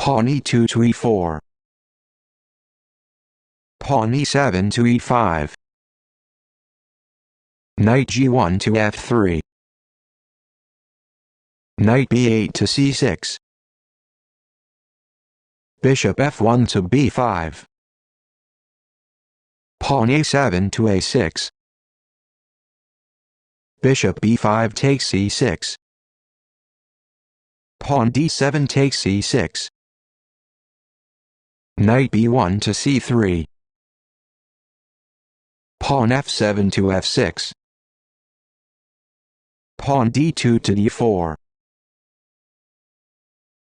Pawn e2 to e4. Pawn e7 to e5. Knight g1 to f3. Knight b8 to c6. Bishop f1 to b5. Pawn a7 to a6. Bishop b5 takes c6. Pawn d7 takes c6. Knight b1 to c3. Pawn f7 to f6. Pawn d2 to d4.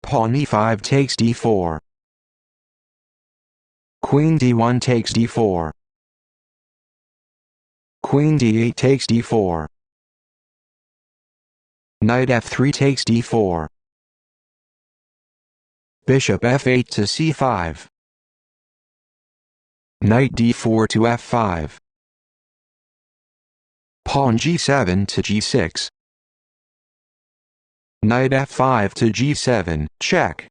Pawn e5 takes d4. Queen d1 takes d4. Queen d8 takes d4. Knight f3 takes d4. Bishop f8 to c5. Knight d4 to f5. Pawn g7 to g6. Knight f5 to g7, check.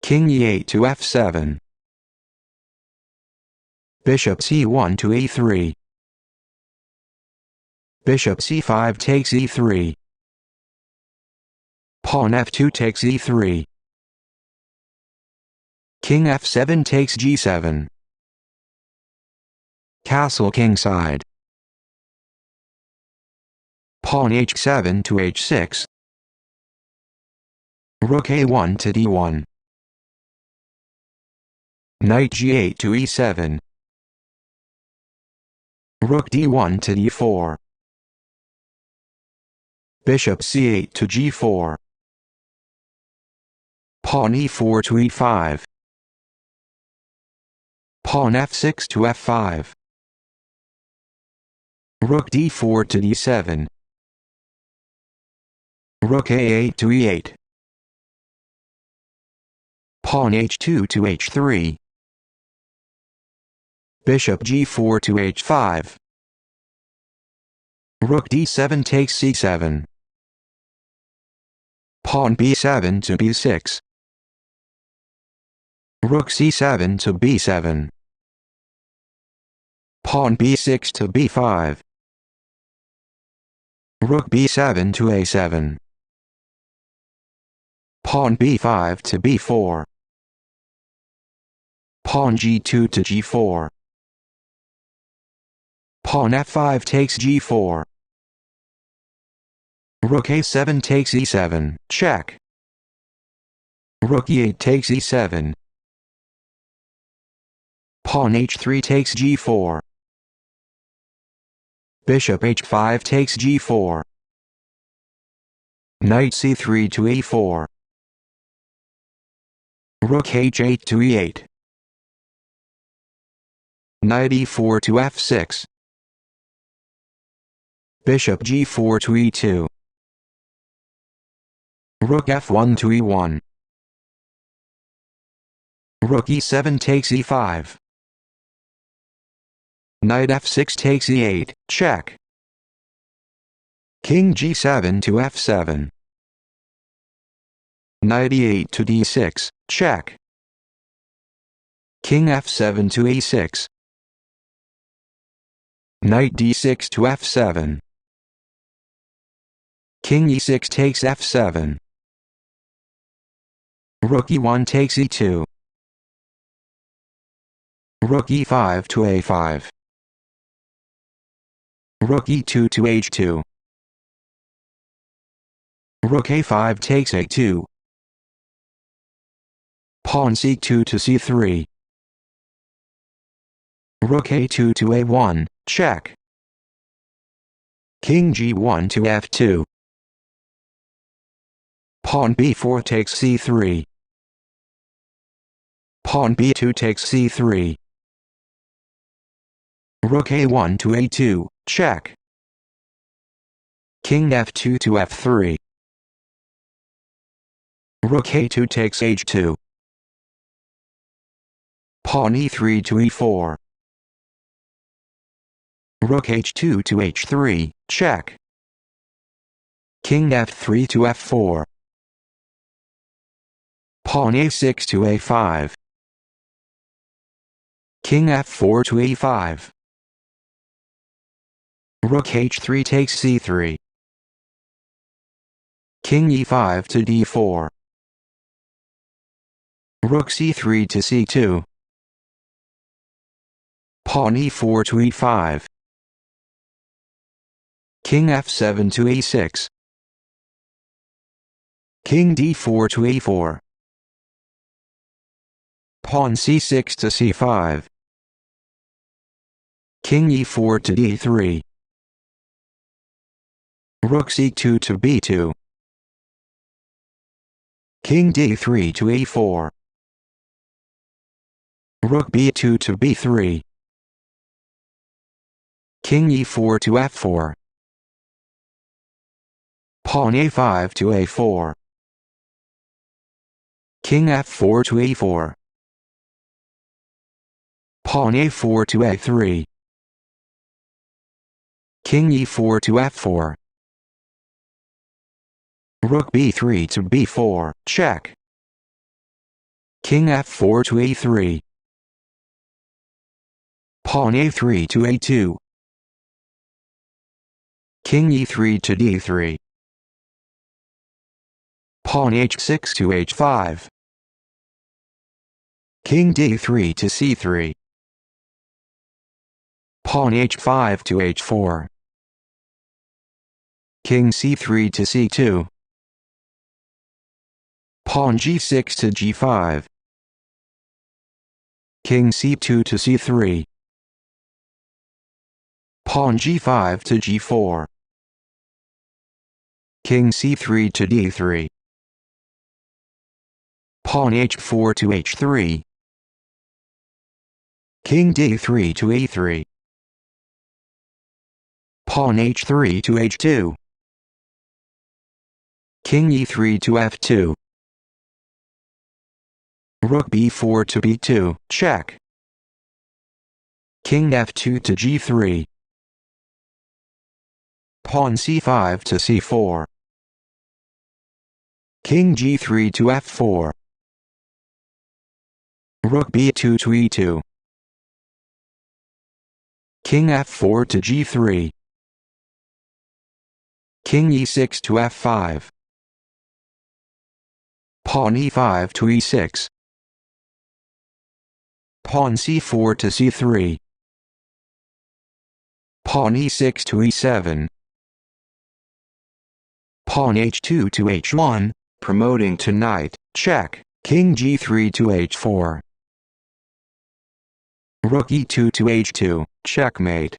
King e8 to f7. Bishop c1 to e3. Bishop c5 takes e3. Pawn f2 takes e3. King f7 takes g7. Castle kingside. Pawn h7 to h6. Rook a1 to d1. Knight g8 to e7. Rook d1 to d4. Bishop c8 to g4. Pawn e4 to e5. Pawn f6 to f5. Rook d4 to d7. Rook a8 to e8. Pawn h2 to h3. Bishop g4 to h5. Rook d7 takes c7. Pawn b7 to b6. Rook c7 to b7. Pawn b6 to b5. Rook b7 to a7. Pawn b5 to b4. Pawn g2 to g4. Pawn f5 takes g4. Rook a7 takes e7, check. Rook e8 takes e7. Pawn h3 takes g4. Bishop h5 takes g4. Knight c3 to e4. Rook h8 to e8. Knight e4 to f6. Bishop g4 to e2. Rook f1 to e1. Rook e7 takes e5. Knight f6 takes e8, check. King g7 to f7. Knight e8 to d6, check. King f7 to e6. Knight d6 to f7. King e6 takes f7. Rook e1 takes e2. Rook e5 to a5. Rook e2 to h2. Rook a5 takes a2. Pawn c2 to c3. Rook a2 to a1, check. King g1 to f2. Pawn b4 takes c3. Pawn b2 takes c3. Rook a1 to a2, check. King f2 to f3. Rook a2 takes h2. Pawn e3 to e4. Rook h2 to h3, check. King f3 to f4. Pawn a6 to a5. King f4 to e5. Rook h3 takes c3. King e5 to d4. Rook c3 to c2. Pawn e4 to e5. King f7 to e6. King d4 to e4. Pawn c6 to c5. King e4 to d3. Rook c2 to b2. King d3 to e4. Rook b2 to b3. King e4 to f4. Pawn a5 to a4. King f4 to e4. Pawn a4 to a3. King e4 to f4. Rook b3 to b4, check. King f4 to e3. Pawn a3 to a2. King e3 to d3. Pawn h6 to h5. King d3 to c3. Pawn h5 to h4. King c3 to c2. Pawn g6 to g5. King c2 to c3. Pawn g5 to g4. King c3 to d3. Pawn h4 to h3. King d3 to e3. Pawn h3 to h2. King e3 to f2. Rook b4 to b2, check. King f2 to g3. Pawn c5 to c4. King g3 to f4. Rook b2 to e2. King f4 to g3. King e6 to f5. Pawn e5 to e6. Pawn c4 to c3. Pawn e6 to e7. Pawn h2 to h1, promoting to knight, check. King g3 to h4. Rook e2 to h2, checkmate.